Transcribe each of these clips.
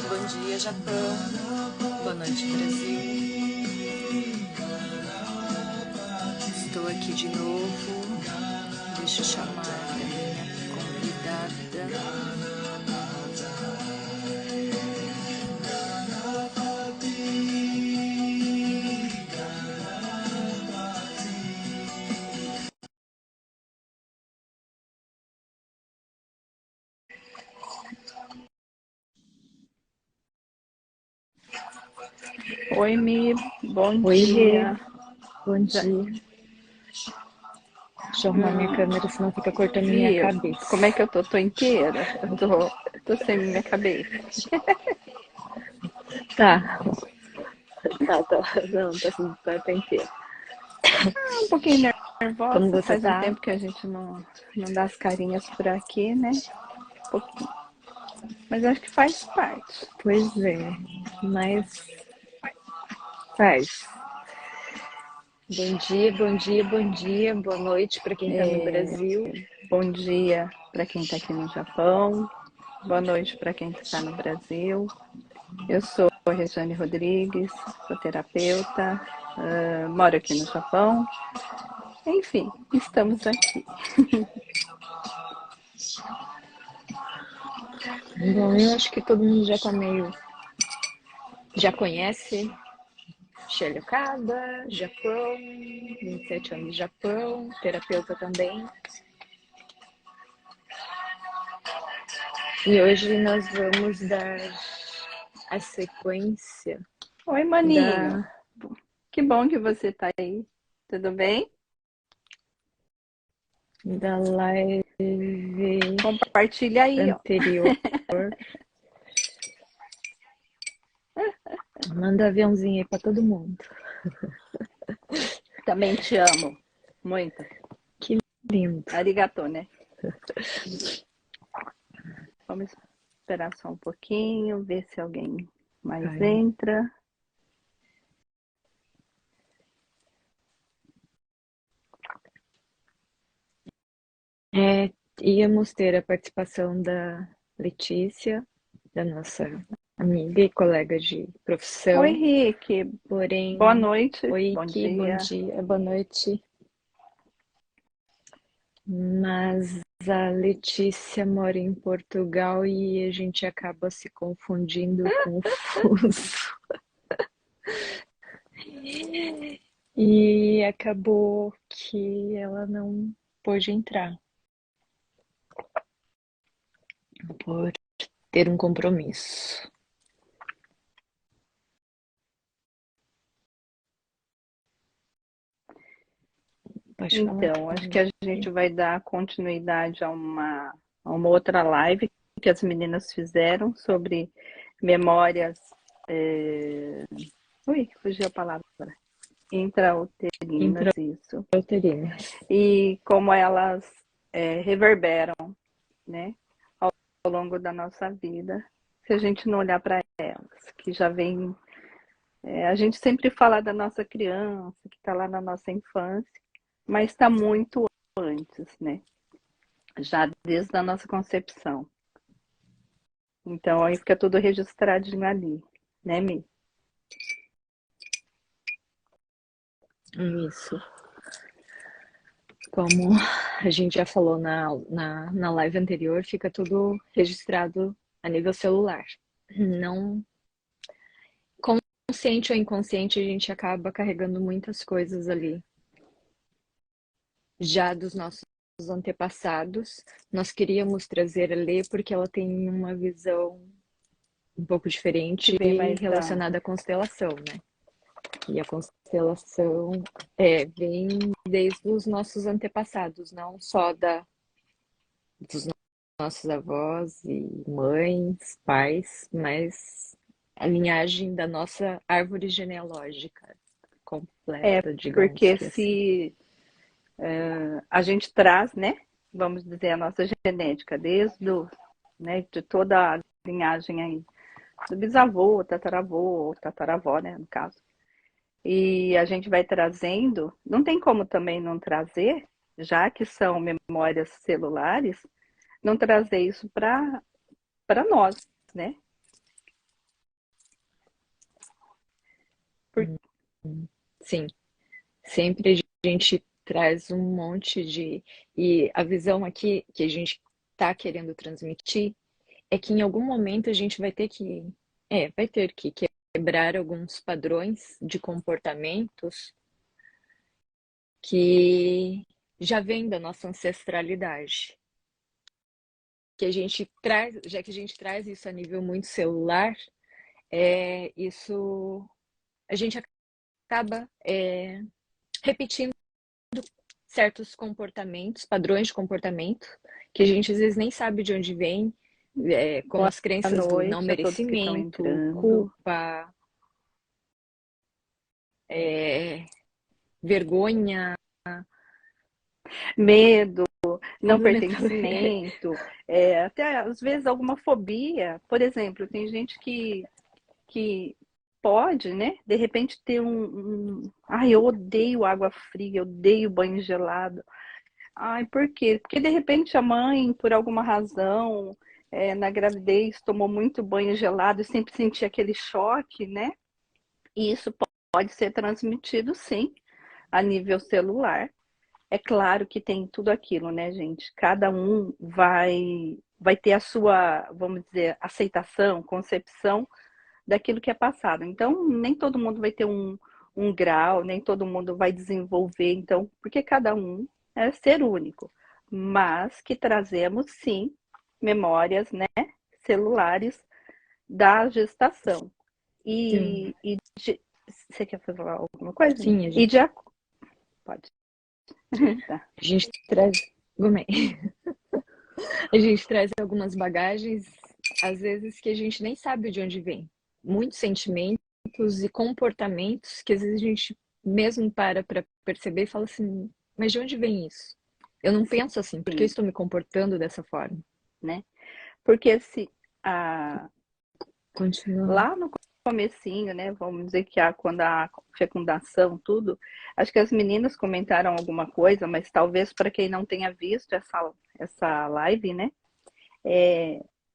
Bom dia, Japão. Boa noite, Brasil. Estou aqui de novo. Deixa eu chamar a minha convidada. Oi, Mi, bom Oi, dia. Rê. Bom dia. Deixa eu arrumar minha câmera, senão fica cortando minha cabeça. Como é que eu tô? Tô inteira? Eu tô sem minha cabeça. Tá. Não, tá inteira. Um pouquinho nervosa, Como você faz um tá? tempo que a gente não dá as carinhas por aqui, né? Um pouquinho. Mas acho que faz parte. Pois é, mas faz. Bom dia, bom dia, bom dia, boa noite para quem tá no Brasil. Bom dia para quem tá aqui no Japão. Boa noite para quem está no Brasil. Eu sou a Regiane Rodrigues, sou terapeuta, moro aqui no Japão. Enfim, estamos aqui. Bom, eu acho que todo mundo já conhece Shelly Okada, Japão, 27 anos de Japão, terapeuta também. E hoje nós vamos dar a sequência. Oi, maninho. Que bom que você tá aí. Tudo bem? Da live Compartilha aí, anterior. Manda aviãozinho aí pra todo mundo. Também te amo. Muito. Que lindo. Arigatô, né? Vamos esperar só um pouquinho, ver se alguém mais entra. Íamos ter a participação da Letícia, da nossa amiga e colega de profissão. Oi, Rick. Porém, Boa noite. oi, Bom Ki, bom dia, boa noite. Mas a Letícia mora em Portugal e a gente acaba se confundindo com o fuso. E acabou que ela não pôde entrar por ter um compromisso. Pode falar. Então, acho que a gente vai dar continuidade a uma outra live que as meninas fizeram sobre memórias. Ui, fugiu a palavra. Intrauterinas, isso. Intrauterinas. E como elas reverberam, né, ao longo da nossa vida, se a gente não olhar para elas, que já vem. A gente sempre fala da nossa criança, que está lá na nossa infância, mas está muito antes, né? Já desde a nossa concepção. Então aí fica tudo registradinho ali, né, Mi? Isso. Como a gente já falou na live anterior, fica tudo registrado a nível celular. Não consciente ou inconsciente, a gente acaba carregando muitas coisas ali. Já dos nossos antepassados, nós queríamos trazer a Lê porque ela tem uma visão um pouco diferente relacionada à constelação, né? E a constelação vem desde os nossos antepassados, não só dos nossos avós e mães, pais, mas a linhagem da nossa árvore genealógica completa, digamos porque que assim. se a gente traz, né, vamos dizer, a nossa genética né, de toda a linhagem aí, do bisavô, tataravô, tataravó, né, no caso. E a gente vai trazendo, não tem como também não trazer, já que são memórias celulares, não trazer isso para nós, né? Por... Sim, sempre a gente traz um monte de. E a visão aqui que a gente está querendo transmitir é que em algum momento a gente vai ter que. Vai ter que quebrar alguns padrões de comportamentos que já vêm da nossa ancestralidade. Que a gente traz, já que a gente traz isso a nível muito celular, isso a gente acaba repetindo certos comportamentos, padrões de comportamento, que a gente às vezes nem sabe de onde vem, como Boa as crenças do não noite a todos que estão merecimento, entrando. culpa, vergonha, Medo, não tudo dentro. pertencimento, até às vezes alguma fobia. Por exemplo, tem gente que pode, né, de repente ter Ai, eu odeio água fria, eu odeio banho gelado. Ai, por quê? Porque de repente a mãe, por alguma razão, na gravidez, tomou muito banho gelado e sempre sentia aquele choque, né? E isso pode ser transmitido, sim, a nível celular. É claro que tem tudo aquilo, né, gente? Cada um vai ter a sua, vamos dizer, aceitação, concepção daquilo que é passado. Então, nem todo mundo vai ter um grau, nem todo mundo vai desenvolver, então, porque cada um é ser único. Mas que trazemos, sim, memórias, né, celulares da gestação. Sim, Você quer falar alguma coisa? sim, E de pode. Tá. a gente traz. Gomei. A gente traz algumas bagagens, às vezes, que a gente nem sabe de onde vem. Muitos sentimentos e comportamentos que às vezes a gente mesmo para perceber e fala assim, mas de onde vem isso? Eu não penso assim, porque eu Sim, estou me comportando dessa forma. né? Porque se a, Continua. lá no comecinho, né, vamos dizer que quando a fecundação, tudo, acho que as meninas comentaram alguma coisa, mas talvez para quem não tenha visto essa live, né,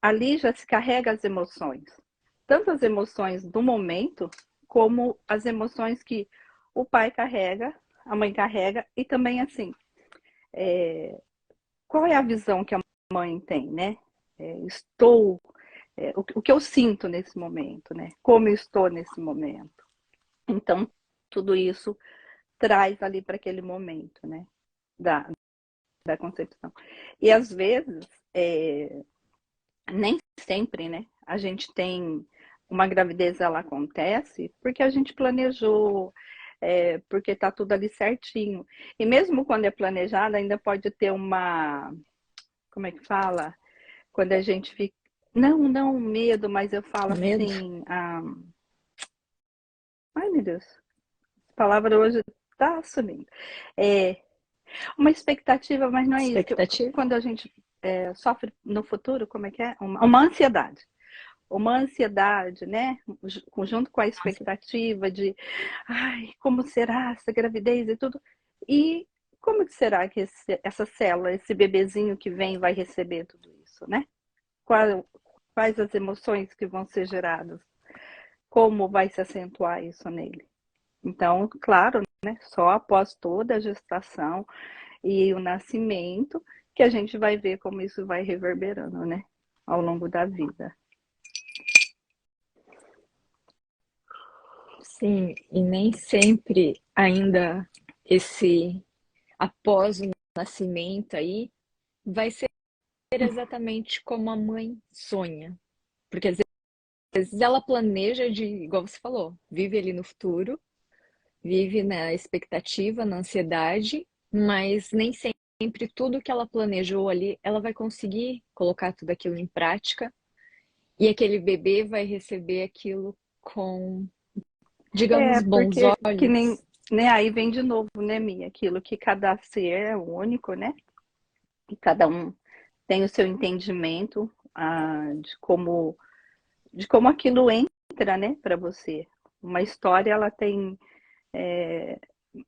ali já se carrega as emoções. Tanto as emoções do momento, como as emoções que o pai carrega, a mãe carrega, e também assim, qual é a visão que a mãe tem, né? O que eu sinto nesse momento, né? Como eu estou nesse momento. Então, tudo isso traz ali para aquele momento, né? Da, da concepção. E às vezes, nem sempre, né? A gente tem uma gravidez, ela acontece porque a gente planejou, porque tá tudo ali certinho. E mesmo quando é planejado, ainda pode ter como é que fala? Quando a gente fica, não medo, mas eu falo Medo? assim, ai meu Deus, a palavra hoje tá sumindo. É uma expectativa, mas não é isso. Expectativa? Quando a gente sofre no futuro, como é que é? Uma ansiedade. Uma ansiedade, né? Junto com a expectativa de, ai, como será essa gravidez e tudo. E como que será que essa célula, esse bebezinho que vem vai receber tudo isso, né? Quais as emoções que vão ser geradas? Como vai se acentuar isso nele? Então, claro, né? Só após toda a gestação e o nascimento que a gente vai ver como isso vai reverberando, né? Ao longo da vida. Sim, e nem sempre ainda esse após o nascimento aí vai ser exatamente como a mãe sonha. Porque às vezes ela planeja de, igual você falou, vive ali no futuro, vive na expectativa, na ansiedade, mas nem sempre tudo que ela planejou ali, ela vai conseguir colocar tudo aquilo em prática e aquele bebê vai receber aquilo com, digamos, bons Porque que nem, olhos. né, aí vem de novo, né, Mia, aquilo que cada ser é único, né? E cada um tem o seu entendimento de como aquilo entra, né, para você. Uma história, ela tem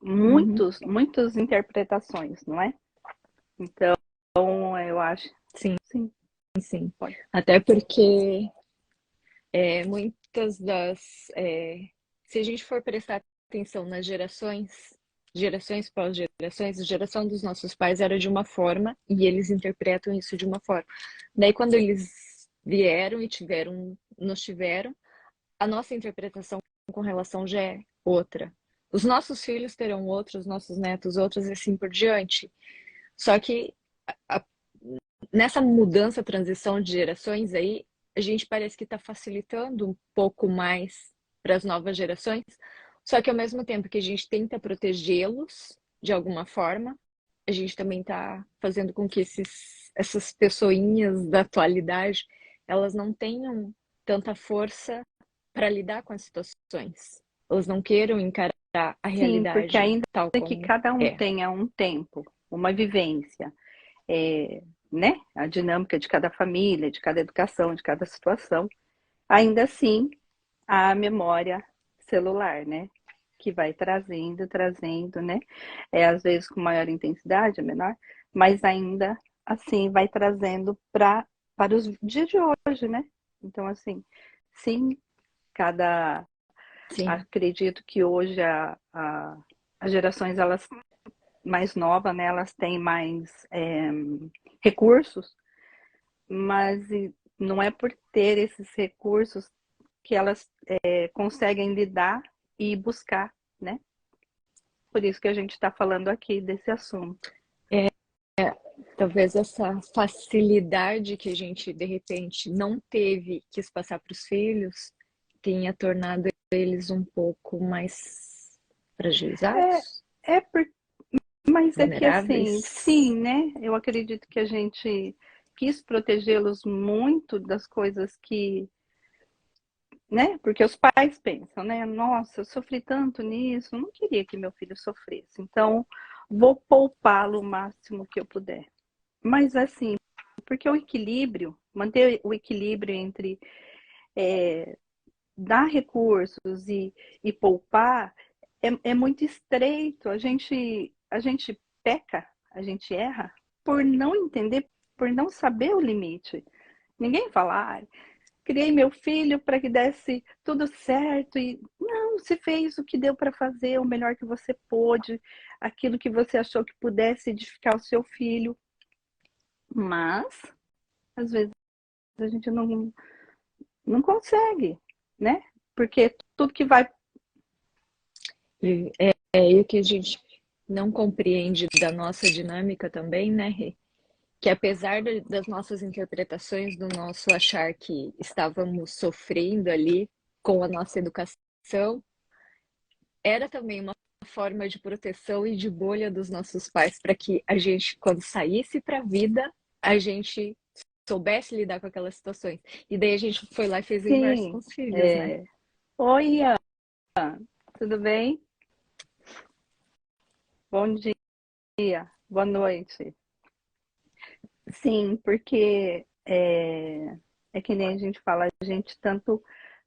Uhum. muitas interpretações, não é? Então, eu acho. Sim, Sim, sim. pode. Até porque muitas se a gente for prestar atenção nas gerações pós-gerações, a geração dos nossos pais era de uma forma e eles interpretam isso de uma forma. Daí, quando eles vieram e nos tiveram, a nossa interpretação com relação já é outra. Os nossos filhos terão outros, os nossos netos outros, e assim por diante. Só que a, nessa mudança, transição de gerações aí, a gente parece que está facilitando um pouco mais para as novas gerações, só que ao mesmo tempo que a gente tenta protegê-los de alguma forma, a gente também está fazendo com que essas pessoinhas da atualidade, elas não tenham tanta força para lidar com as situações. Elas não queiram encarar a Sim, porque realidade ainda tal que como cada um é. tenha um tempo, uma vivência, né? A dinâmica de cada família, de cada educação, de cada situação, ainda assim a memória celular, né? Que vai trazendo, né? Às vezes com maior intensidade, menor, mas ainda assim vai trazendo para os dias de hoje, né? Então, assim, sim, cada. Sim. Acredito que hoje as gerações elas mais novas, né, elas têm mais recursos, mas não é por ter esses recursos que elas conseguem lidar e buscar, né? Por isso que a gente está falando aqui desse assunto. Talvez essa facilidade que a gente de repente não teve, quis passar para os filhos, tenha tornado eles um pouco mais fragilizados, É, é por, mas é que assim, vulneráveis. sim, né? Eu acredito que a gente quis protegê-los muito das coisas que, né? Porque os pais pensam, né? Nossa, eu sofri tanto nisso, eu não queria que meu filho sofresse. Então, vou poupá-lo o máximo que eu puder. Mas assim, porque o equilíbrio, manter o equilíbrio entre dar recursos e poupar é muito estreito. A gente peca, a gente erra por não entender, por não saber o limite. Ninguém fala, criei meu filho para que desse tudo certo e não, você fez o que deu para fazer, o melhor que você pôde, aquilo que você achou que pudesse edificar o seu filho. Mas às vezes a gente não consegue, né? Porque tudo que vai. E é o que a gente não compreende da nossa dinâmica também, né, Rê? Que apesar das nossas interpretações, do nosso achar que estávamos sofrendo ali com a nossa educação, era também uma forma de proteção e de bolha dos nossos pais para que a gente, quando saísse para a vida, a gente soubesse lidar com aquelas situações. E daí a gente foi lá e fez o inverso com Sim. os filhos, né? Oi, Ian, tudo bem? Bom dia, boa noite. Sim, porque é que nem a gente fala, a gente tanto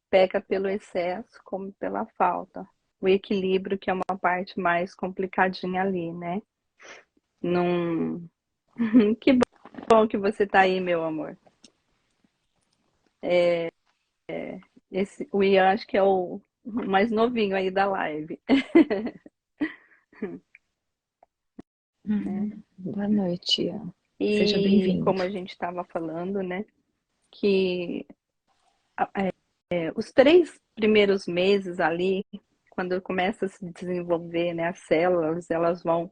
peca pelo excesso como pela falta. O equilíbrio que é uma parte mais complicadinha ali, né? Num... Que bom que você tá aí, meu amor. O Ian acho que é o mais novinho aí da live, né? Boa noite, Ian. Seja E bem-vindo. como a gente estava falando, né? Que os 3 primeiros meses ali, quando começa a se desenvolver, né, as células, elas vão,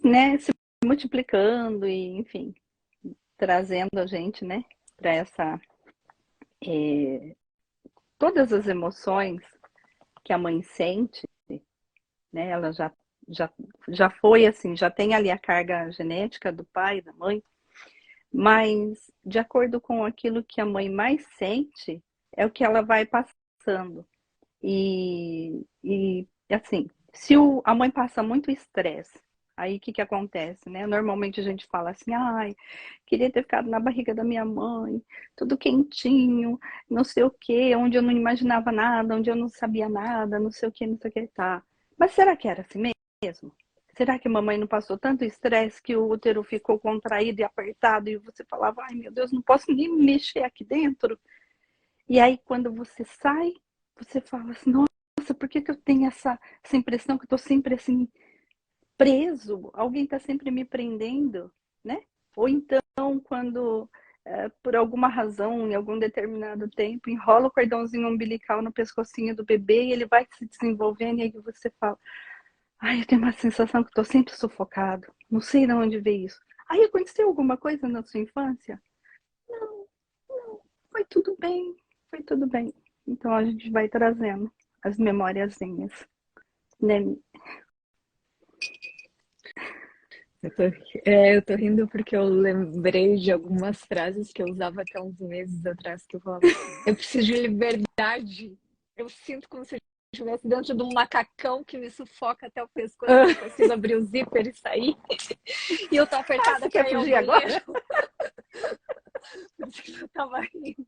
né, se multiplicando e, enfim, trazendo a gente, né, para é, todas as emoções que a mãe sente, né, ela já, já foi assim, já tem ali a carga genética do pai e da mãe, mas de acordo com aquilo que a mãe mais sente, é o que ela vai passando. E assim, se a mãe passa muito estresse, aí o que acontece, né? Normalmente a gente fala assim, ai, queria ter ficado na barriga da minha mãe, tudo quentinho, não sei o quê, onde eu não imaginava nada, onde eu não sabia nada, não sei o quê, não sei o que, tá. Mas será que era assim mesmo? será que a mamãe não passou tanto estresse que o útero ficou contraído e apertado e você falava, ai meu Deus, não posso nem mexer aqui dentro? E aí quando você sai, você fala assim, nossa, por que que eu tenho essa impressão que eu tô sempre assim, preso? Alguém tá sempre me prendendo, né? Ou então quando por alguma razão, em algum determinado tempo, enrola o cordãozinho umbilical no pescocinho do bebê e ele vai se desenvolvendo e aí você fala, ai, eu tenho uma sensação que estou sempre sufocado. Não sei de onde veio isso. Aí aconteceu alguma coisa na sua infância? Não, não. Foi tudo bem. Foi tudo bem. Então a gente vai trazendo as memóriazinhas, né? Eu tô rindo porque eu lembrei de algumas frases que eu usava até uns meses atrás, que eu falava, eu preciso de liberdade. Eu sinto como se eu estivesse dentro de um macacão que me sufoca até o pescoço, eu não consigo abrir o zíper e sair. E eu tô Ah, apertada você pra quer ir ao fugir agora? banheiro. Por isso que eu tava rindo.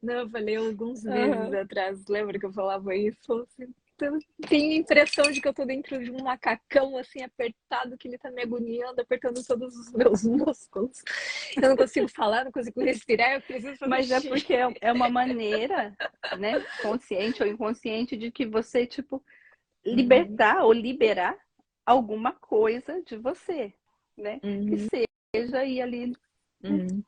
Não, eu falei alguns meses Uhum. atrás, lembra que eu falava isso? Assim, eu tenho a impressão de que eu tô dentro de um macacão, assim, apertado, que ele tá me agoniando, apertando todos os meus músculos. Eu não consigo falar, não consigo respirar, eu preciso fazer Mas é xixi. porque é uma maneira, né, consciente ou inconsciente, de que você, tipo, Uhum, libertar ou liberar alguma coisa de você, né? Que uhum, seja ir ali. uhum.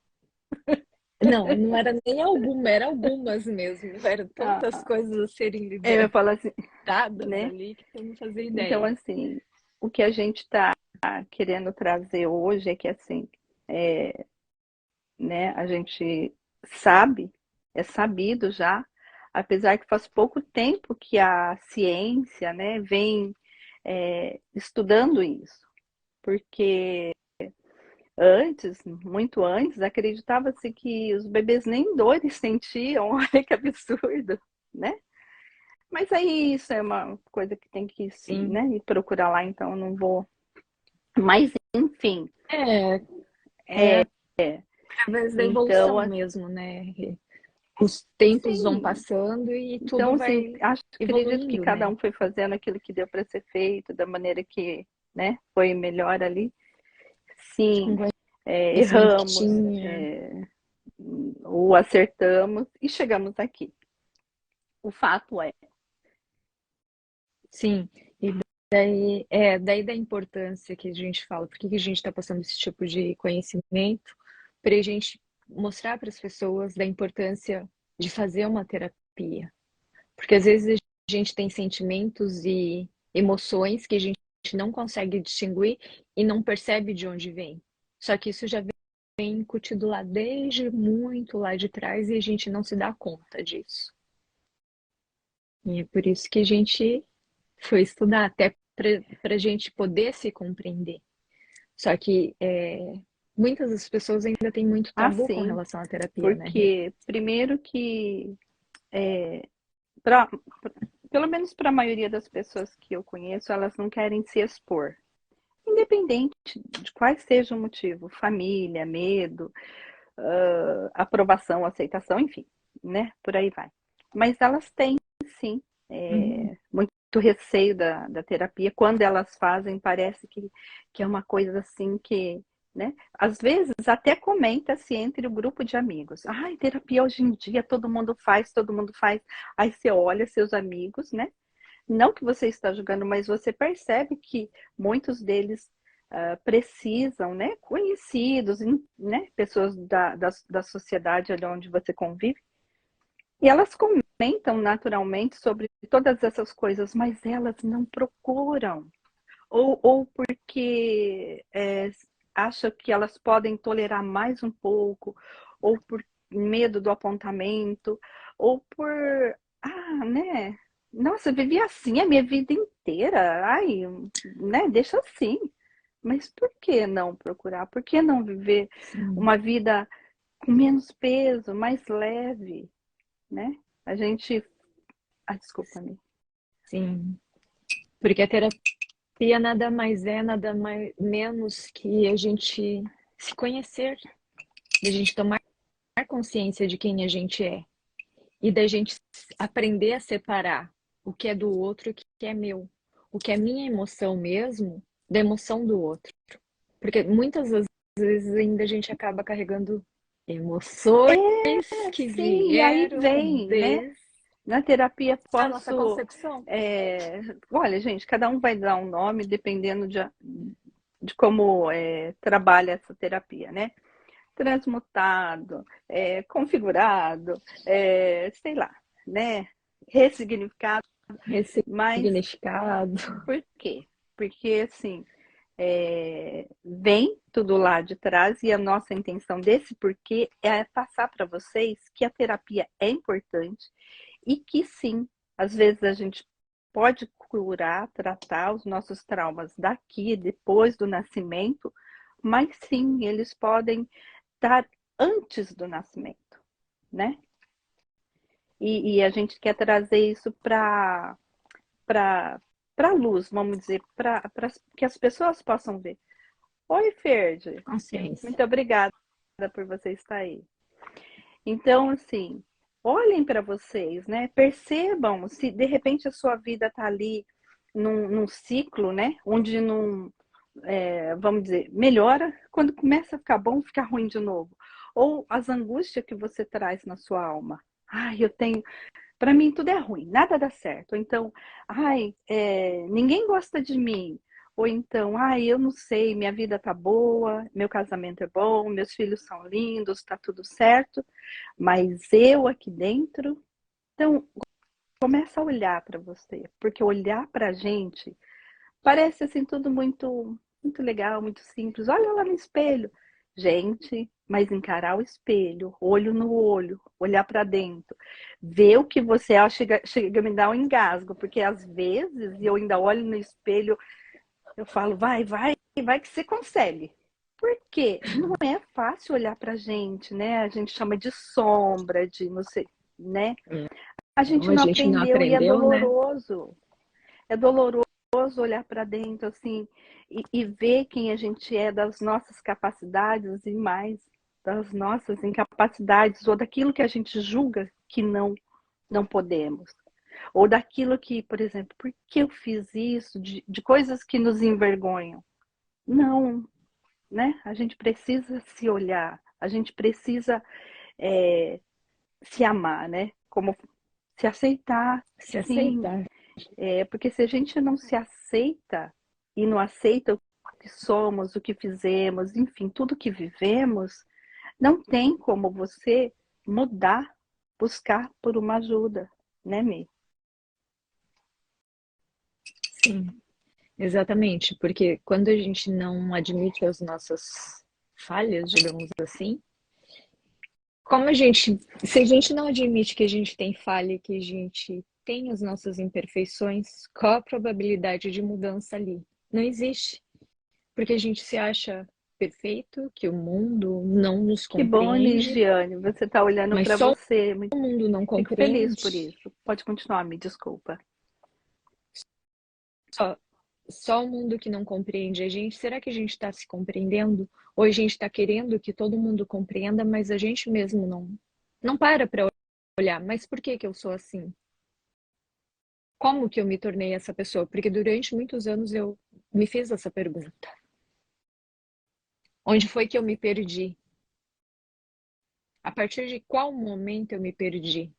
Não, não era nem alguma, era algumas mesmo. Eram tantas Ah, coisas a serem eu falo assim, liberadas né? ali que eu não fazia Então, ideia. assim, o que a gente está querendo trazer hoje é que, assim, né, a gente sabe, é sabido já, apesar que faz pouco tempo que a ciência, né, vem estudando isso, porque antes, muito antes, acreditava-se que os bebês nem dores sentiam, olha que absurdo, né? Mas aí isso é uma coisa que tem que se, Sim. né, ir procurar lá, então eu não vou. Mas, enfim, É, é, através da então, evolução mesmo, né? Os tempos vão assim, passando e então, tudo assim, vai acredito que evoluindo, cada né? um foi fazendo aquilo que deu para ser feito, da maneira que, né, foi melhor ali. Com Sim, conhecimento que erramos, tinha. ou acertamos e chegamos aqui. O fato é, Sim. E daí da importância que a gente fala, por que que a gente está passando esse tipo de conhecimento, para a gente mostrar para as pessoas da importância de fazer uma terapia. Porque às vezes a gente tem sentimentos e emoções que a gente não consegue distinguir e não percebe de onde vem. Só que isso já vem incutido lá desde muito lá de trás e a gente não se dá conta disso. E é por isso que a gente foi estudar, até para a gente poder se compreender. Só que muitas das pessoas ainda têm muito tabu com assim, relação à terapia, né, Rê? porque primeiro que, pra, pelo menos para a maioria das pessoas que eu conheço, elas não querem se expor. Independente de quais seja o motivo, família, medo, aprovação, aceitação, enfim, né? Por aí vai. Mas elas têm, sim, Uhum. muito receio da terapia. Quando elas fazem, parece que é uma coisa assim que, né? Às vezes até comenta-se entre o grupo de amigos. Ai, terapia hoje em dia todo mundo faz, todo mundo faz. Aí você olha seus amigos, né? Não que você está julgando, mas você percebe que muitos deles precisam, né, conhecidos, né, pessoas da sociedade ali onde você convive, e elas comentam naturalmente sobre todas essas coisas, mas elas não procuram, ou porque acham que elas podem tolerar mais um pouco, ou por medo do apontamento, ou por, né, nossa, eu vivi assim a minha vida inteira, ai, né, deixa assim. Mas por que não procurar? Por que não viver Sim, uma vida com menos peso, mais leve, né? A gente. Ah, desculpa, amiga. sim. Porque a terapia nada mais é, nada mais, menos que a gente se conhecer, a gente tomar consciência de quem a gente é e da gente aprender a separar o que é do outro e o que é meu. o que é minha emoção mesmo da emoção do outro. Porque muitas das vezes ainda a gente acaba carregando emoções que Sim, e aí vieram vem, né? Na terapia da nossa posso. concepção. Olha, gente, cada um vai dar um nome dependendo de como trabalha essa terapia, né? Transmutado, configurado, sei lá, né? Ressignificado. Mas Ressignificado. por quê? Porque, assim, vem tudo lá de trás e a nossa intenção desse porquê é passar para vocês que a terapia é importante e que sim, às vezes a gente pode curar, tratar os nossos traumas daqui, depois do nascimento, mas sim, eles podem estar antes do nascimento, né? E a gente quer trazer isso para a luz, vamos dizer, para que as pessoas possam ver. Oi, Ferdi. Consciência. Muito obrigada por você estar aí. Então, assim, olhem para vocês, né? Percebam se de repente a sua vida está ali num ciclo, né? Onde não, vamos dizer, melhora, quando começa a ficar bom, fica ruim de novo. Ou as angústias que você traz na sua alma. Ai, eu tenho. Para mim tudo é ruim, nada dá certo. Ou então, ai, ninguém gosta de mim. Ou então, ai, eu não sei, minha vida tá boa, meu casamento é bom, meus filhos são lindos, tá tudo certo, mas eu aqui dentro. Então, começa a olhar para você, porque olhar para a gente parece assim tudo muito, muito legal, muito simples. Olha lá no espelho, gente, mas encarar o espelho, olho no olho, olhar para dentro, ver o que você é, chega a me dar um engasgo, porque às vezes eu ainda olho no espelho, eu falo, vai que você consegue. Porque não é fácil olhar pra gente, né? A gente chama de sombra, de não sei, né? A gente Então, a não gente não aprendeu e é aprendeu, né? doloroso. É doloroso olhar para dentro assim e ver quem a gente é, das nossas capacidades e mais das nossas incapacidades ou daquilo que a gente julga que não podemos. Ou daquilo que, por exemplo, por que eu fiz isso? De coisas que nos envergonham. Não, né? A gente precisa se olhar, a gente precisa se amar, né? Como se aceitar, Se sim. aceitar. Porque se a gente não se aceita e não aceita o que somos, o que fizemos, enfim, tudo que vivemos, não tem como você mudar, buscar por uma ajuda, né, Mi? Sim, exatamente. Porque quando a gente não admite as nossas falhas, digamos assim, como a gente, se a gente não admite que a gente tem falha, que a gente tem as nossas imperfeições, qual a probabilidade de mudança ali? Não existe, porque a gente se acha perfeito, que o mundo não nos Que bom, compreende, Ligiane, você está olhando mas para só você. o mundo não Fico feliz por compreende, isso. Pode continuar, me desculpa. só, só o mundo que não compreende a gente. Será que a gente está se compreendendo? Ou a gente está querendo que todo mundo compreenda, mas a gente mesmo não para olhar, mas por que que eu sou assim? Como que eu me tornei essa pessoa? Porque durante muitos anos eu me fiz essa pergunta. Onde foi que eu me perdi? A partir de qual momento eu me perdi?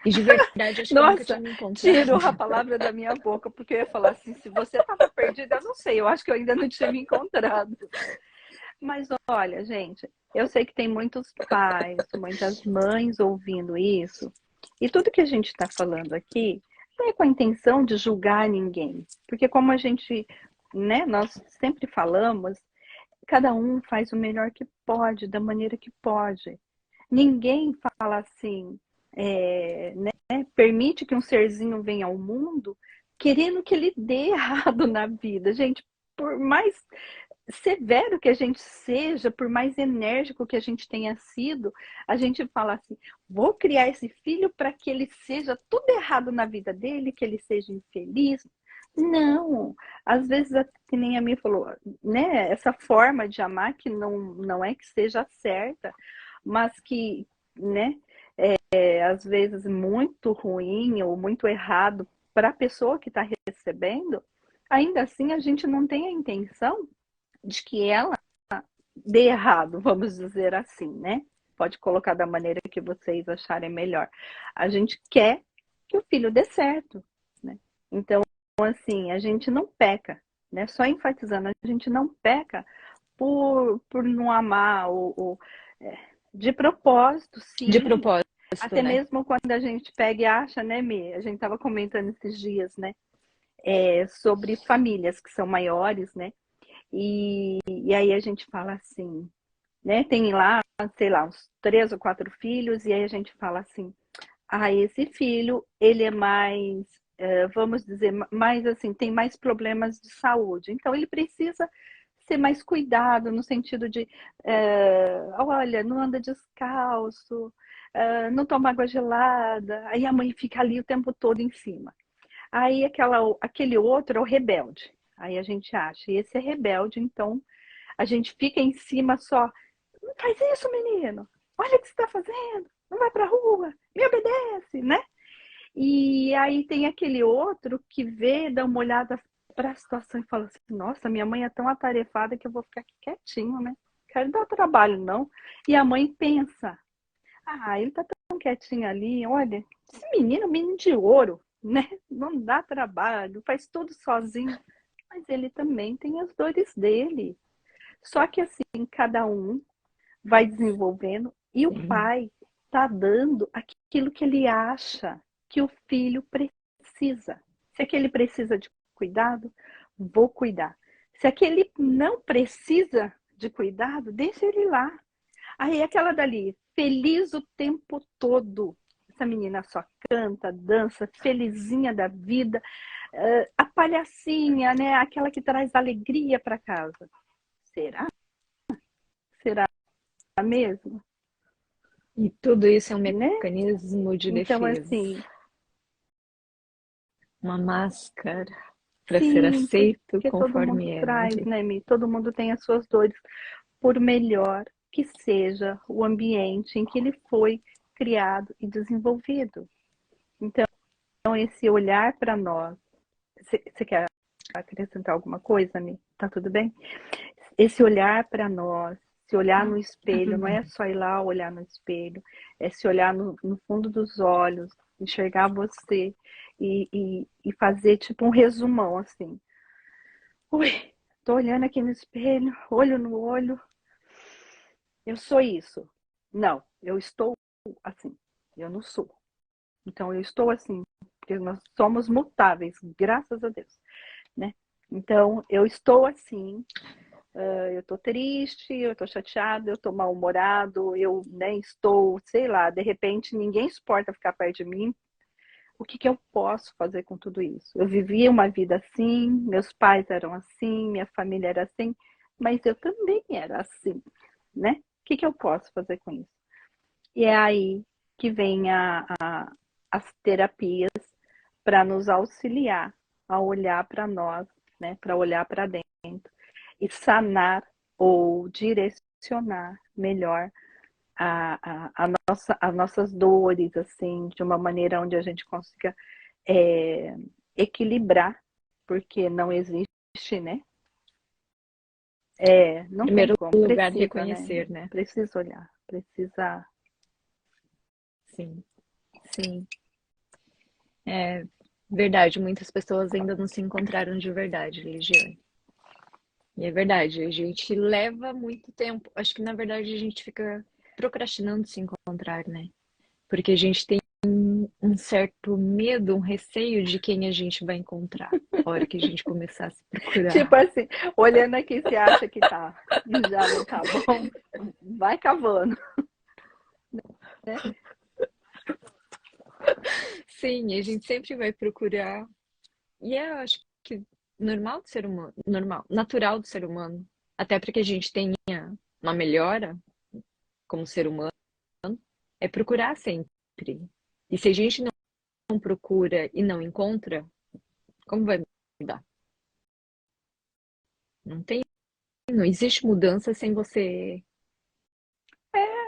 E de verdade, acho que eu nunca tinha Nossa, me tirou encontrado. a palavra da minha boca, porque eu ia falar assim, se você estava perdida, eu não sei, eu acho que eu ainda não tinha me encontrado. Mas olha, gente, eu sei que tem muitos pais, muitas mães ouvindo isso, e tudo que a gente está falando aqui não é com a intenção de julgar ninguém, porque como a gente, né, nós sempre falamos, cada um faz o melhor que pode, da maneira que pode. Ninguém fala assim, né, permite que um serzinho venha ao mundo querendo que ele dê errado na vida. Gente, por mais severo que a gente seja, por mais enérgico que a gente tenha sido, a gente fala assim: vou criar esse filho para que ele seja tudo errado na vida dele, que ele seja infeliz. Não, às vezes, que nem a minha falou, né? Essa forma de amar que não é que seja certa, mas que, né? Às vezes muito ruim ou muito errado para a pessoa que está recebendo, ainda assim a gente não tem a intenção de que ela dê errado, vamos dizer assim, né? Pode colocar da maneira que vocês acharem melhor. A gente quer que o filho dê certo, né? Então, assim, a gente não peca, né? Só enfatizando, a gente não peca por não amar de propósito, De sim. propósito, Até né? mesmo quando a gente pega e acha, né, Mi? A gente estava comentando esses dias, né? Sobre famílias que são maiores, né? E aí a gente fala assim, né? Tem lá, sei lá, uns 3 ou 4 filhos, e aí a gente fala assim, esse filho, ele é mais, vamos dizer, mais assim, tem mais problemas de saúde. Então, ele precisa ser mais cuidado no sentido de, olha, não anda descalço, não toma água gelada. Aí a mãe fica ali o tempo todo em cima. Aí aquele outro é o rebelde. Aí a gente acha, e esse é rebelde, então a gente fica em cima só. Não faz isso, menino. Olha o que você está fazendo. Não vai para a rua. Me obedece, né? E aí tem aquele outro que vê, dá uma olhada para a situação e fala assim: nossa, minha mãe é tão atarefada que eu vou ficar aqui quietinho, né? Quero dar trabalho, não. E a mãe pensa: ele tá tão quietinho ali, olha, esse menino é um menino de ouro, né? Não dá trabalho, faz tudo sozinho. Mas ele também tem as dores dele. Só que assim, cada um vai desenvolvendo e o Sim. pai está dando aquilo que ele acha que o filho precisa. Se aquele precisa de cuidado, vou cuidar. Se aquele não precisa de cuidado, deixa ele lá. Aí aquela dali, feliz o tempo todo. Essa menina só canta, dança, felizinha da vida. A palhacinha, né? Aquela que traz alegria para casa. Será? Será mesmo? E tudo isso é um Né? mecanismo de Então, defesa, assim, uma máscara para ser sim, aceito porque todo mundo conforme é, né, traz, Rê? né, Mi? Todo mundo tem as suas dores, por melhor que seja o ambiente em que ele foi criado e desenvolvido. Então, esse olhar para nós. Você quer acrescentar alguma coisa, Mi? Tá tudo bem? Esse olhar para nós, se olhar no Tá espelho, tudo não bem. é só ir lá olhar no espelho, é se olhar no fundo dos olhos, enxergar você e fazer tipo um resumão assim. Ui, tô olhando aqui no espelho, olho no olho, eu sou isso. Não, eu estou assim, eu não sou. Então eu estou assim, porque nós somos mutáveis, graças a Deus, né? Então eu estou assim, eu estou triste, eu estou chateado, eu estou mal-humorado, eu né, estou, sei lá, de repente ninguém suporta ficar perto de mim. O que eu posso fazer com tudo isso? Eu vivia uma vida assim, meus pais eram assim, minha família era assim, mas eu também era assim, né? O que eu posso fazer com isso? E é aí que vem as terapias para nos auxiliar a olhar para nós, né? Para olhar para dentro e sanar ou direcionar melhor as nossas dores, assim, de uma maneira onde a gente consiga equilibrar, porque não existe, né? Em Não tem primeiro como, lugar, precisa, né? reconhecer, né? Precisa olhar, precisa. Sim, sim. É verdade, muitas pessoas ainda não se encontraram de verdade, Ligiane. E é verdade, a gente leva muito tempo. Acho que na verdade a gente fica procrastinando se encontrar, né? Porque a gente tem um certo medo, um receio de quem a gente vai encontrar a hora que a gente começar a se Tipo procurar. assim, olhando aqui, você acha que tá, já não tá bom, vai cavando, né? Sim, a gente sempre vai procurar. E eu acho que normal do ser humano, normal, natural do ser humano, até para que a gente tenha uma melhora como ser humano, é procurar sempre. E se a gente não procura e não encontra, como vai mudar? Não tem, não existe mudança sem você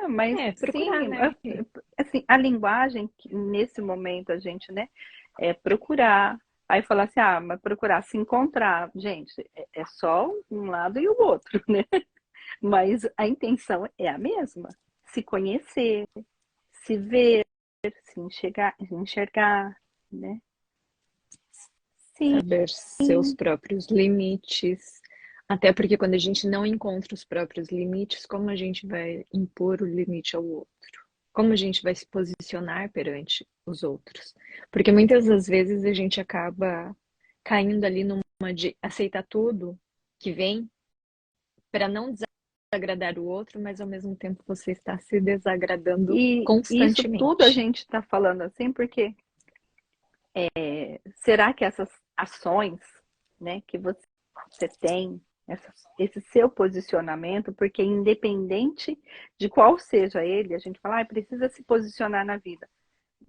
Mas procurar, sim, né? assim, a linguagem que nesse momento a gente, né? É procurar. Aí falar assim, mas procurar se encontrar. Gente, é só um lado e o outro, né? Mas a intenção é a mesma. Se conhecer, se ver, se enxergar, né? Sim, Saber seus próprios limites. Até porque quando a gente não encontra os próprios limites, como a gente vai impor o limite ao outro? Como a gente vai se posicionar perante os outros? Porque muitas das vezes a gente acaba caindo ali numa de aceitar tudo que vem para não desagradar o outro, mas ao mesmo tempo você está se desagradando e isso tudo a constantemente. gente está falando assim, porque será que essas ações, né, que você tem, esse seu posicionamento, porque independente de qual seja ele, a gente fala, precisa se posicionar na vida.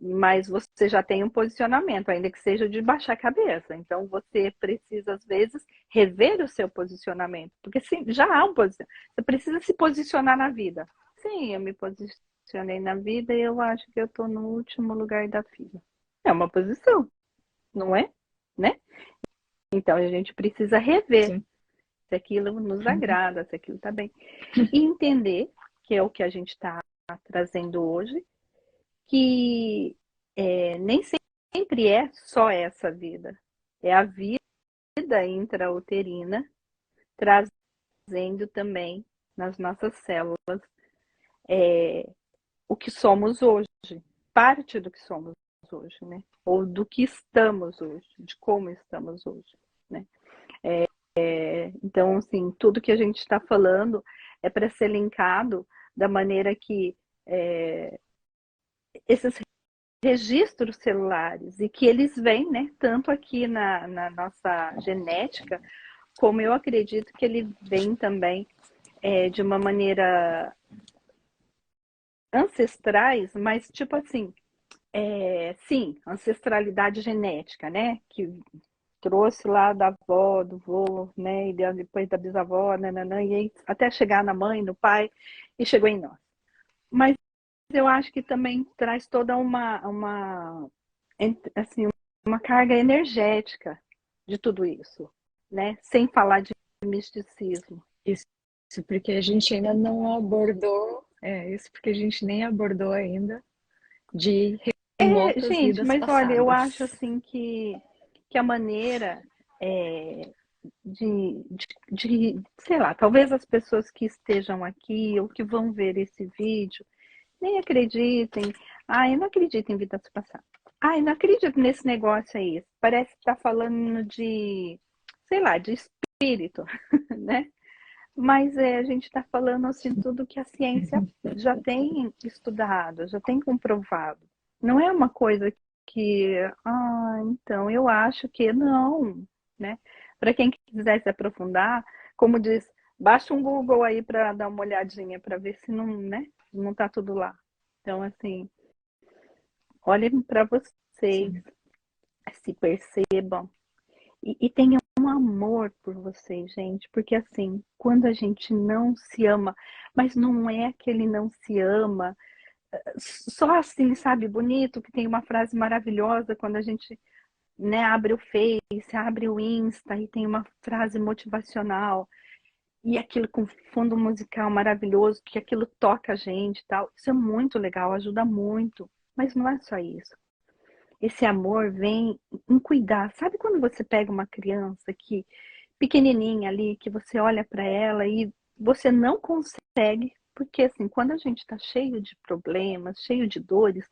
Mas você já tem um posicionamento, ainda que seja de baixar a cabeça. Então você precisa, às vezes, rever o seu posicionamento. Porque sim, já há um posicionamento. Você precisa se posicionar na vida. Sim, eu me posicionei na vida e eu acho que eu estou no último lugar da fila. É uma posição, não é? Né? Então a gente precisa rever Sim. se aquilo nos Uhum. agrada, se aquilo está bem. E entender, que é o que a gente está trazendo hoje, que nem sempre é só essa vida. É a vida intrauterina trazendo também nas nossas células o que somos hoje, parte do que somos hoje, né? Ou do que estamos hoje, de como estamos hoje, né? Então, assim, tudo que a gente está falando é para ser linkado da maneira que esses registros celulares e que eles vêm, né, tanto aqui na nossa genética, como eu acredito que ele vem também de uma maneira ancestrais, mas tipo assim, sim, ancestralidade genética, né, que trouxe lá da avó, do vô, né, e depois da bisavó, nananã, e aí, até chegar na mãe, no pai, e chegou em nós. Mas eu acho que também traz toda assim, uma carga energética de tudo isso, né? Sem falar de misticismo. Isso porque a gente ainda não abordou, isso porque a gente nem abordou ainda de remotas Gente, vidas mas olha, eu acho passadas. assim que a maneira é, sei lá, talvez as pessoas que estejam aqui ou que vão ver esse vídeo nem acreditem. Eu não acredito em vidas passadas. Eu não acredito nesse negócio aí. Parece que está falando de, sei lá, de espírito, né? Mas a gente está falando assim tudo que a ciência já tem estudado, já tem comprovado. Não é uma coisa que, então eu acho que não, né? Para quem quiser se aprofundar, como diz, baixa um Google aí para dar uma olhadinha para ver se não, né? Não está tudo lá. Então assim, olhem para vocês, Sim, se percebam e tenham um amor por vocês, gente, porque assim, quando a gente não se ama, mas não é que ele não se ama, só assim, sabe, bonito, que tem uma frase maravilhosa quando a gente, né, abre o Face, abre o Insta e tem uma frase motivacional e aquilo com fundo musical maravilhoso, que aquilo toca a gente e tal. Isso é muito legal, ajuda muito, mas não é só isso. Esse amor vem em cuidar. Sabe quando você pega uma criança que pequenininha ali, que você olha para ela e você não consegue, porque assim, quando a gente está cheio de problemas, cheio de dores,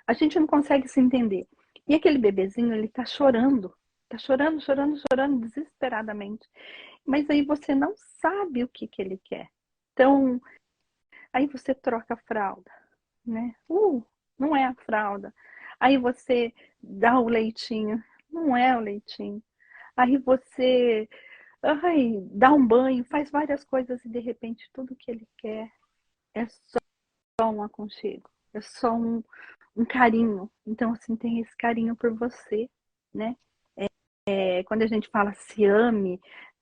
a gente não consegue se entender. E aquele bebezinho, ele tá chorando, chorando, chorando desesperadamente. Mas aí você não sabe o que que ele quer. Então, aí você troca a fralda, né? Não é a fralda. Aí você dá o leitinho, não é o leitinho. Aí você dá um banho, faz várias coisas e de repente tudo que ele quer é só um aconchego, é só um carinho. Então, assim, tem esse carinho por você, né? Quando a gente fala se ame,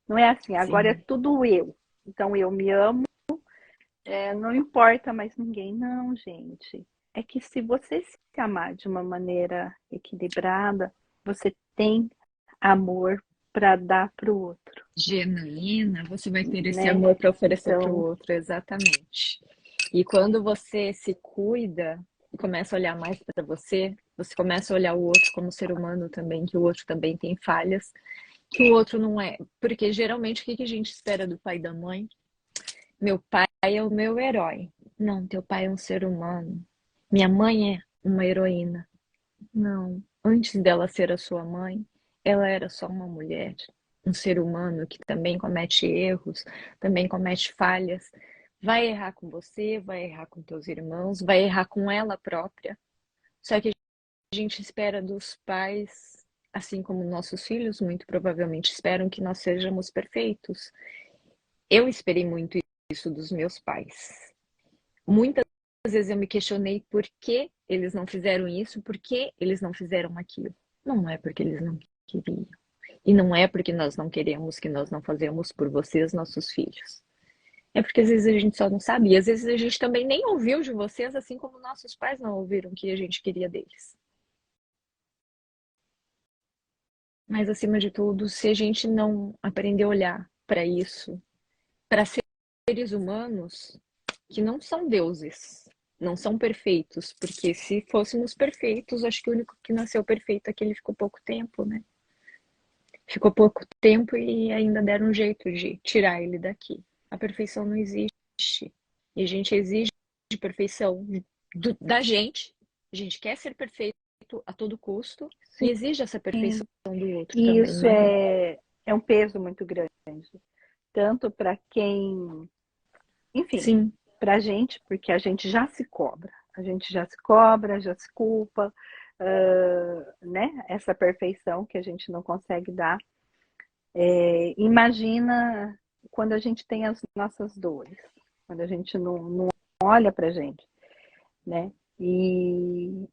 não é assim, agora é sim. tudo eu. Então, eu me amo, não importa mais ninguém. Não, gente. É que se você se amar de uma maneira equilibrada, você tem amor para dar para o outro, Genuína, você vai ter esse né? amor para oferecer para o Então, outro, exatamente. E quando você se cuida e começa a olhar mais para você, você começa a olhar o outro como ser humano também, que o outro também tem falhas, que o outro não é. Porque geralmente o que a gente espera do pai e da mãe? Meu pai é o meu herói. Não, teu pai é um ser humano. Minha mãe é uma heroína. Não. Antes dela ser a sua mãe, ela era só uma mulher, um ser humano que também comete erros, também comete falhas. Vai errar com você, vai errar com teus irmãos, vai errar com ela própria. Só que a gente espera dos pais, assim como nossos filhos muito provavelmente esperam que nós sejamos perfeitos. Eu esperei muito isso dos meus pais. Muitas vezes eu me questionei por que eles não fizeram isso, por que eles não fizeram aquilo. Não é porque eles não queriam. E não é porque nós não queremos que nós não fazemos por vocês, nossos filhos. É porque às vezes a gente só não sabia. Às vezes a gente também nem ouviu de vocês, assim como nossos pais não ouviram o que a gente queria deles. Mas acima de tudo, se a gente não aprender a olhar para isso, para seres humanos que não são deuses, não são perfeitos, porque se fôssemos perfeitos, acho que o único que nasceu perfeito é que ele ficou pouco tempo, né? Ficou pouco tempo e ainda deram um jeito de tirar ele daqui. A perfeição não existe. E a gente exige perfeição da gente. A gente quer ser perfeito a todo custo e sim, exige essa perfeição do outro e também, isso né, Rê? é um peso muito grande, tanto para quem, enfim, Sim, para a gente, porque a gente já se cobra, a gente já se cobra, já se culpa, né? Essa perfeição que a gente não consegue dar. Imagina quando a gente tem as nossas dores, quando a gente não olha para a gente, né? E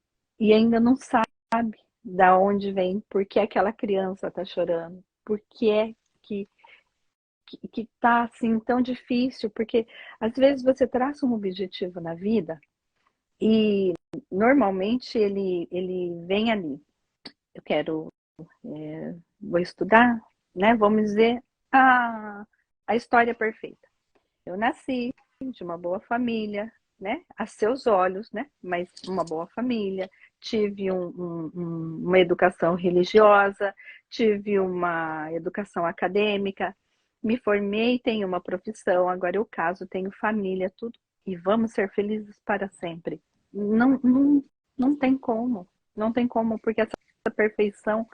ainda não sabe da onde vem, por que aquela criança está chorando, por que é que tá assim tão difícil, porque às vezes você traça um objetivo na vida e normalmente ele vem ali. Eu quero, vou estudar, né? Vamos dizer a história perfeita. Eu nasci de uma boa família, né? A seus olhos, né? Mas uma boa família. Tive uma educação religiosa, tive uma educação acadêmica, me formei, tenho uma profissão, agora eu caso, tenho família, tudo. E vamos ser felizes para sempre. Não, não, não tem como. Não tem como, porque essa perfeição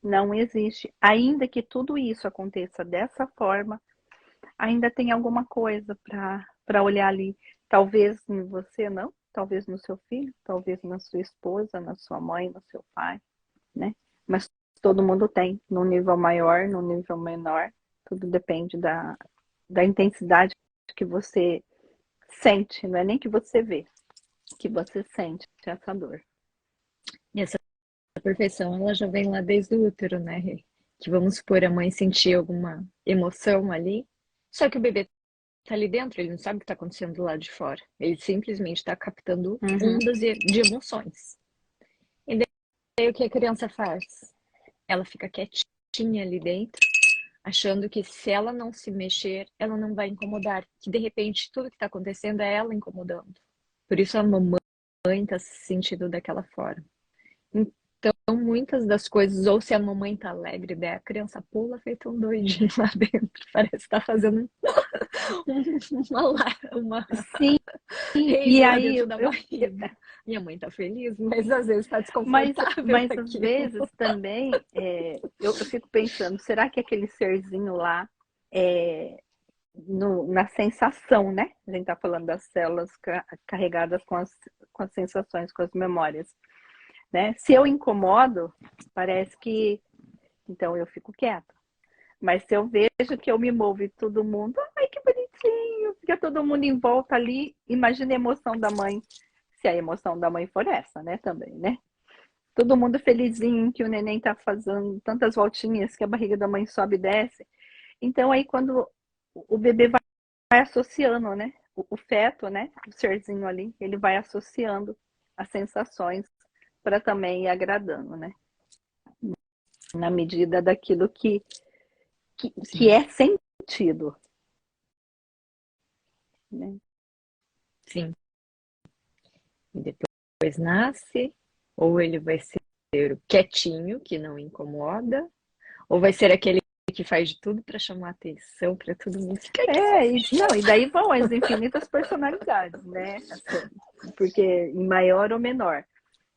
não existe. Ainda que tudo isso aconteça dessa forma, ainda tem alguma coisa para olhar ali. Talvez em você não, talvez no seu filho, talvez na sua esposa, na sua mãe, no seu pai, né? Mas todo mundo tem, num nível maior, num nível menor. Tudo depende da intensidade que você sente, não é nem que você vê, que você sente essa dor. e essa perfeição, ela já vem lá desde o útero, né, Rê? Que vamos supor, a mãe sentir alguma emoção ali, só que o bebê tá ali dentro, ele não sabe o que tá acontecendo do lado de fora. Ele simplesmente está captando Uhum. ondas de emoções. E daí o que a criança faz? Ela fica quietinha ali dentro, achando que se ela não se mexer, ela não vai incomodar. Que de repente tudo que está acontecendo é ela incomodando. Por isso a mamãe está se sentindo daquela forma. Então, muitas das coisas, ou se a mamãe tá alegre, daí a criança pula feito um doidinho lá dentro. Parece que tá fazendo uma Sim, rave e lá aí dentro da barriga. Minha mãe tá feliz, mas às vezes tá mas, desconfortável mas às aquilo. vezes também eu fico pensando, será que aquele serzinho lá é, na sensação, né? A gente está falando das células carregadas com as sensações, com as memórias, né? Se eu incomodo, parece que então eu fico quieta. Mas se eu vejo que eu me movo e todo mundo, ai que bonitinho, fica todo mundo em volta ali, imagina a emoção da mãe, se a emoção da mãe for essa, né, também, né? Todo mundo felizinho que o neném tá fazendo tantas voltinhas que a barriga da mãe sobe e desce. Então aí quando o bebê vai associando, né? O feto, né? O serzinho ali, ele vai associando as sensações para também ir agradando, né? na medida daquilo que é sentido, né? Sim. E depois nasce, ou ele vai ser o quietinho, que não incomoda, ou vai ser aquele que faz de tudo para chamar atenção, para todo mundo. Não, e daí vão as infinitas personalidades, né? Assim, porque em maior ou menor.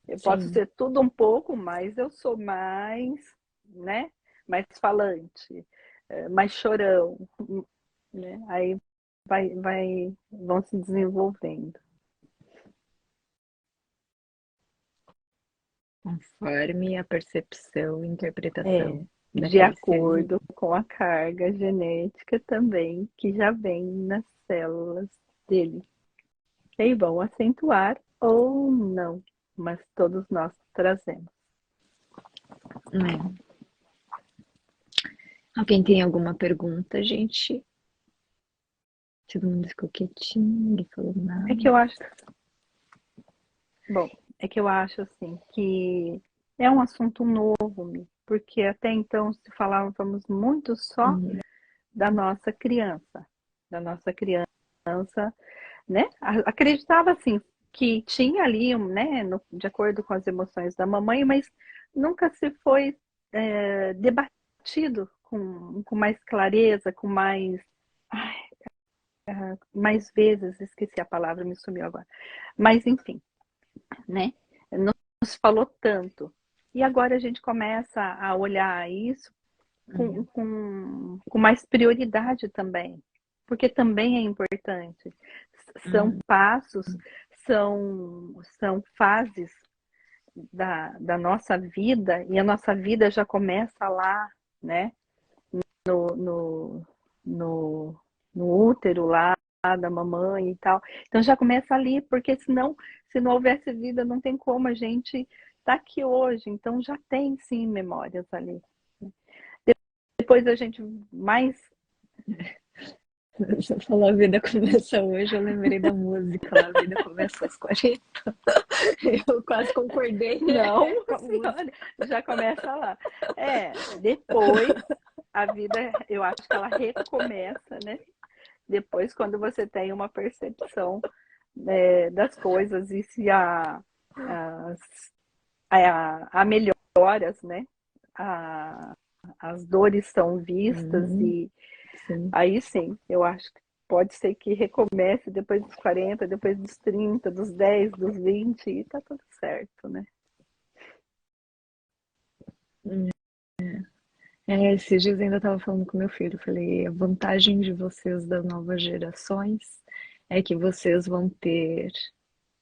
Eu posso Sim. ser tudo um pouco, mas eu sou mais, né? Mais falante, mais chorão, né? Aí vão se desenvolvendo. Conforme a percepção e É, interpretação de daquele ser vivo. acordo com a carga genética também que já vem nas células dele. E aí vão acentuar ou não, mas todos nós trazemos. É. Alguém tem alguma pergunta, gente? Todo mundo ficou quietinho, ninguém falou É nada. que eu acho, bom, é que eu acho assim que é um assunto novo, porque até então se falávamos muito só Uhum. da nossa criança, né? Acreditava assim que tinha ali, né, de acordo com as emoções da mamãe, mas nunca se foi debatido com mais clareza, com mais, ai, mais vezes, esqueci a palavra, me sumiu agora. Mas enfim, né? Não se falou tanto. E agora a gente começa a olhar isso com mais prioridade também, porque também é importante. São Uhum. passos, são fases da nossa vida, e a nossa vida já começa lá, né? No, no, no, no útero lá da mamãe e tal. Então já começa ali, porque senão, se não houvesse vida, não tem como a gente estar aqui hoje. Então já tem sim memórias ali. Depois a gente mais. Você falou a vida começa hoje, eu lembrei da música lá, a vida começa aos 40. Eu quase concordei Não, com a música. senhora, já começa lá. Depois a vida, eu acho que ela recomeça, né? Depois, quando você tem uma percepção das coisas e se as, a melhoras, né? A, as dores são vistas Uhum, e sim. aí sim, eu acho que pode ser que recomece depois dos 40, depois dos 30, dos 10, dos 20 e tá tudo certo, né? Esses dias ainda estava falando com meu filho, falei, a vantagem de vocês das novas gerações é que vocês vão ter,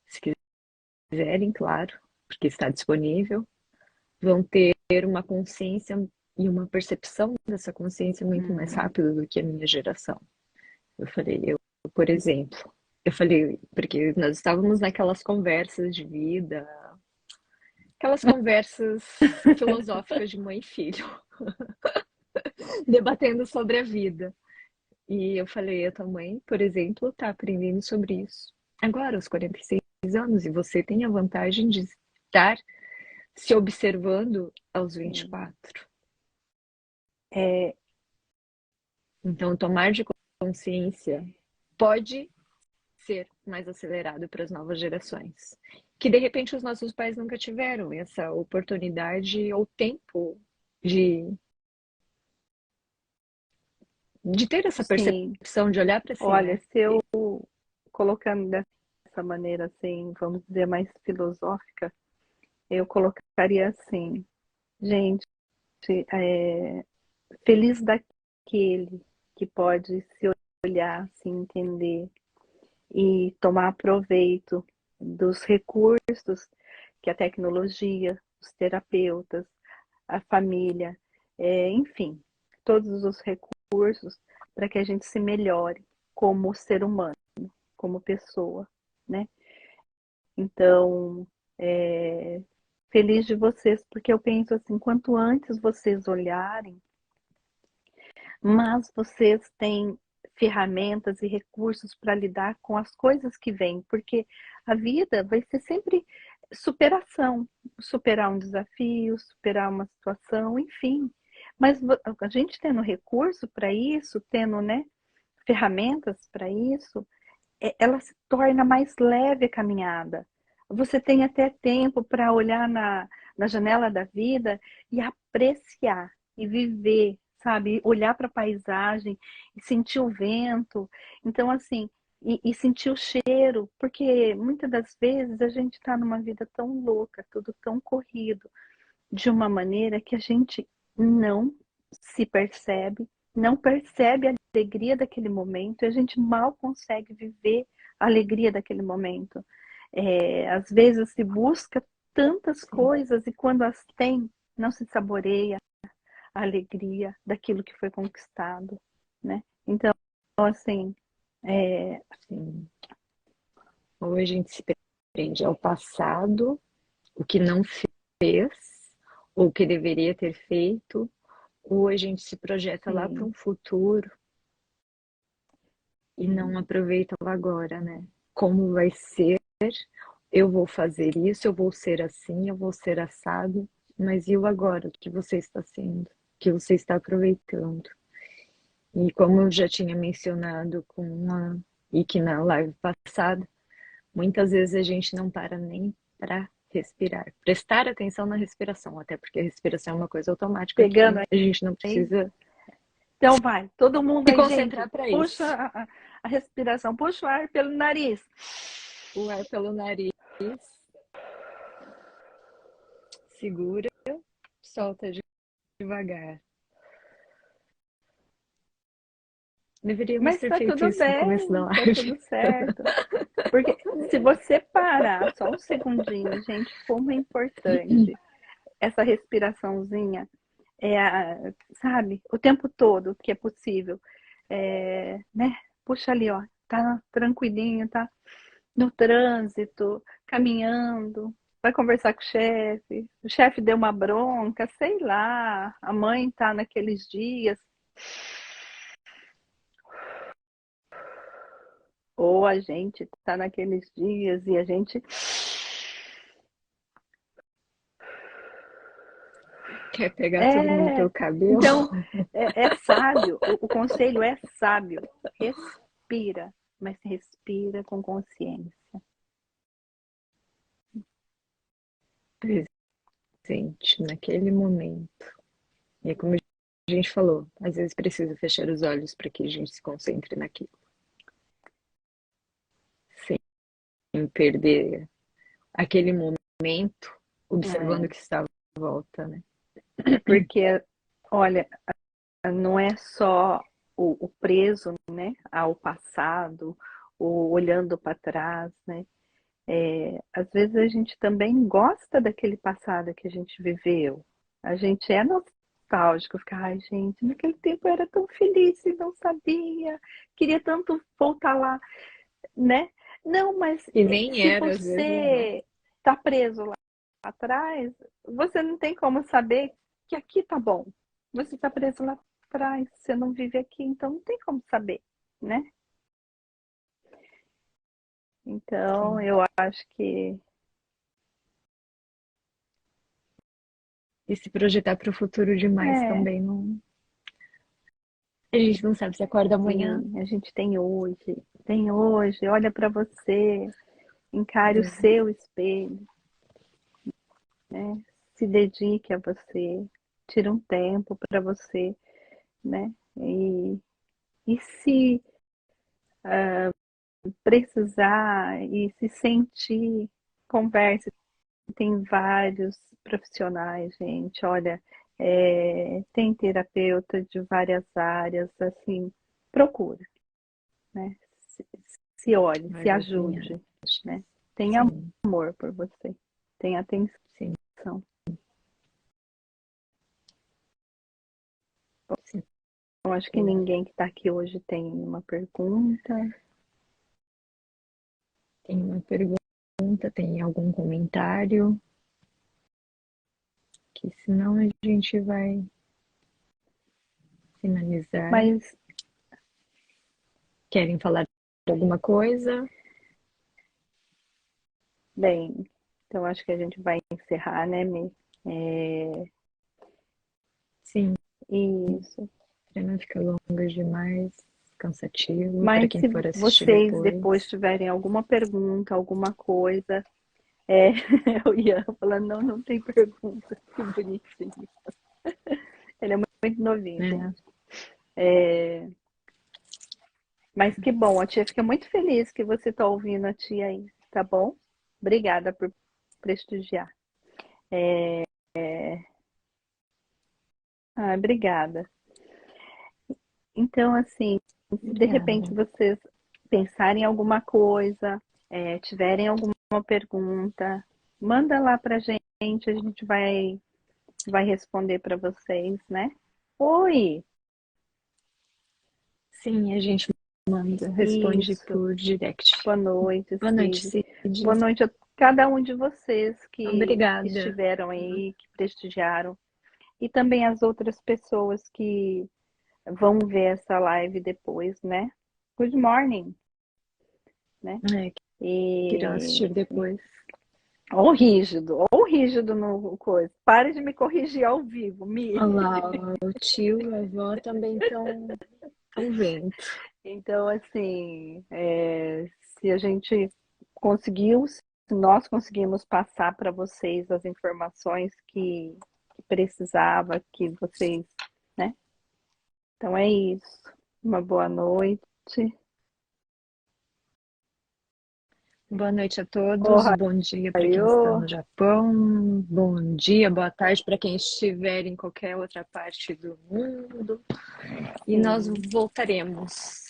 se quiserem, claro, porque está disponível, vão ter uma consciência e uma percepção dessa consciência muito mais rápido do que a minha geração. Eu falei, por exemplo, eu falei, porque nós estávamos naquelas conversas de vida, aquelas conversas filosóficas de mãe e filho, debatendo sobre a vida. E eu falei, a tua mãe, por exemplo, está aprendendo sobre isso agora, aos 46 anos, e você tem a vantagem de estar se observando aos Sim. 24. É, Então, tomar de consciência pode ser mais acelerado para as novas gerações, que de repente os nossos pais nunca tiveram essa oportunidade ou tempo de, de ter essa sim, percepção, de olhar para si, olha, né? se eu colocando dessa maneira assim, vamos dizer, mais filosófica, eu colocaria assim, gente, é, feliz daquele que pode se olhar, se entender e tomar proveito dos recursos que a tecnologia, os terapeutas, a família, enfim, todos os recursos para que a gente se melhore como ser humano, como pessoa, né? Então, é, feliz de vocês, porque eu penso assim, quanto antes vocês olharem, mas vocês têm ferramentas e recursos para lidar com as coisas que vêm, porque a vida vai ser sempre superação, superar um desafio, superar uma situação, enfim. Mas a gente tendo recurso para isso, tendo, né, ferramentas para isso, ela se torna mais leve a caminhada. Você tem até tempo para olhar na janela da vida e apreciar e viver, sabe? Olhar para a paisagem e sentir o vento. Então, assim, e sentir o cheiro, porque muitas das vezes a gente está numa vida tão louca, tudo tão corrido, de uma maneira que a gente não se percebe, não percebe a alegria daquele momento, e a gente mal consegue viver a alegria daquele momento. Às vezes se busca tantas coisas e quando as tem, não se saboreia a alegria daquilo que foi conquistado, né? Então, assim, Sim. Ou a gente se prende ao passado, o que não fez, ou o que deveria ter feito, ou a gente se projeta lá para sim, um futuro e não aproveita o agora, né? Como vai ser? Eu vou fazer isso, eu vou ser assim, eu vou ser assado, mas e o agora? O que você está sendo? O que você está aproveitando? E como eu já tinha mencionado com a Ike na live passada, muitas vezes a gente não para nem para respirar. Prestar atenção na respiração, até porque a respiração é uma coisa automática que pegando a gente não aí. precisa Então vai, todo mundo se aí, gente, concentrar para puxa isso. a respiração, puxa o ar pelo nariz. O ar pelo nariz, segura, solta devagar. Deveríamos Mas ter tá feito tudo isso no começo da bem, tá live. tudo certo. Porque se você parar só um segundinho, gente, como é importante essa respiraçãozinha, sabe, o tempo todo que é possível, né? Puxa ali, ó, tá tranquilinho, tá no trânsito, caminhando, vai conversar com o chefe deu uma bronca, sei lá, a mãe tá naqueles dias, ou a gente tá naqueles dias e a gente Quer pegar tudo no é, teu cabelo? então é sábio, o conselho é sábio, respira, mas respira com consciência. Presente, naquele momento. E é como a gente falou, às vezes precisa fechar os olhos para que a gente se concentre naquilo, sem perder aquele momento observando o que está à volta, né? Porque, olha, não é só o preso, né, ao passado, o olhando para trás, né? Às vezes a gente também gosta daquele passado que a gente viveu. A gente é nostálgico, fica, ai gente, naquele tempo eu era tão feliz e não sabia, queria tanto voltar lá, né? Não, mas E nem se era, às vezes, né? você tá preso lá atrás, você não tem como saber que aqui tá bom. Você tá preso lá atrás, você não vive aqui, então não tem como saber, né? Então, Sim. eu acho que E se projetar para o futuro demais é, também não. A gente não sabe se acorda amanhã. sim, a gente tem hoje, olha para você, encare o seu espelho, né? Se dedique a você, tira um tempo para você, né? E se precisar e se sentir, converse. Tem vários profissionais, gente. Olha, tem terapeuta de várias áreas, assim, procura, né? Se, se olhe, se Vale a pena. ajude, né? Tenha Sim, amor por você, tenha atenção. sim, sim. Eu acho que ninguém que está aqui hoje tem uma pergunta. Tem uma pergunta, tem algum comentário? Que senão a gente vai finalizar. Mas, Querem falar de alguma coisa? bem, Então, acho que a gente vai encerrar, né, Mi? Sim, Isso. para não ficar longa demais, cansativo, para Mas quem se for assistir vocês depois depois. tiverem alguma pergunta, alguma coisa, o Ian falando, não, não tem pergunta. Que bonitinho. Ele é muito novinho, É, gente. Mas que bom, a tia fica muito feliz que você está ouvindo a tia aí, tá bom? Obrigada por prestigiar. Obrigada. Então, assim, se de repente obrigada. vocês pensarem em alguma coisa, tiverem alguma pergunta, manda lá pra gente, a gente vai responder para vocês, né? Oi, Sim, a gente manda, responde isso. por direct. Boa noite, Boa noite, Cid. Boa Cid. noite a cada um de vocês que Obrigada. estiveram aí, que prestigiaram. E também as outras pessoas que vão ver essa live depois, né? Good morning, né? É, que irão E assistir depois. ou rígido no coisa. Pare de me corrigir ao vivo, Mi. Olha lá, o tio e a avó também estão vendo. Então, assim, se a gente conseguiu, se nós conseguimos passar para vocês as informações que precisava, que vocês, né? Então é isso. Uma boa noite. Boa noite a todos, Ohayou. bom dia para quem está no Japão, bom dia, boa tarde para quem estiver em qualquer outra parte do mundo. E nós voltaremos.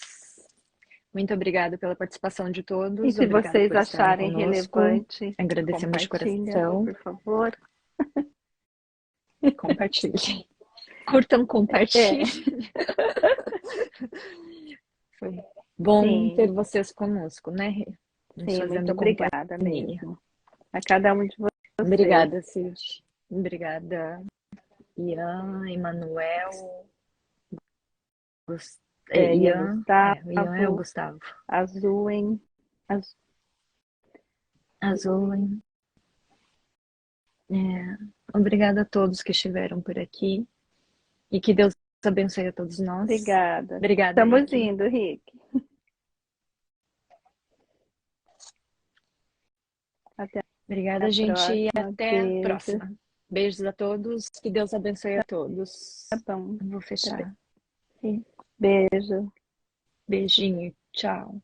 Muito obrigada pela participação de E todos, se obrigada vocês por estarem acharem conosco. relevante, Agradecemos de compartilha, coração. por favor. Compartilhem. Curtam, É, compartilhem. Foi bom ter sim, vocês conosco, né? Rê? Nos sim, muito fazendo obrigada companhia. mesmo. A cada um de vocês. Obrigada, Cid. Obrigada, Ian, Emanuel, E o Ian. O Ian é o Gustavo, Gustavo. Azul, Az- Azul. É, obrigada a todos que estiveram por aqui e que Deus abençoe a todos nós. Obrigada. Obrigada, Estamos Rick. indo, Rick. Até Obrigada, a gente, e próxima. até a Beijo. próxima. Beijos a todos, que Deus abençoe a Tá todos. bom. Vou Tá bem. fechar. Beijo. Beijinho, tchau.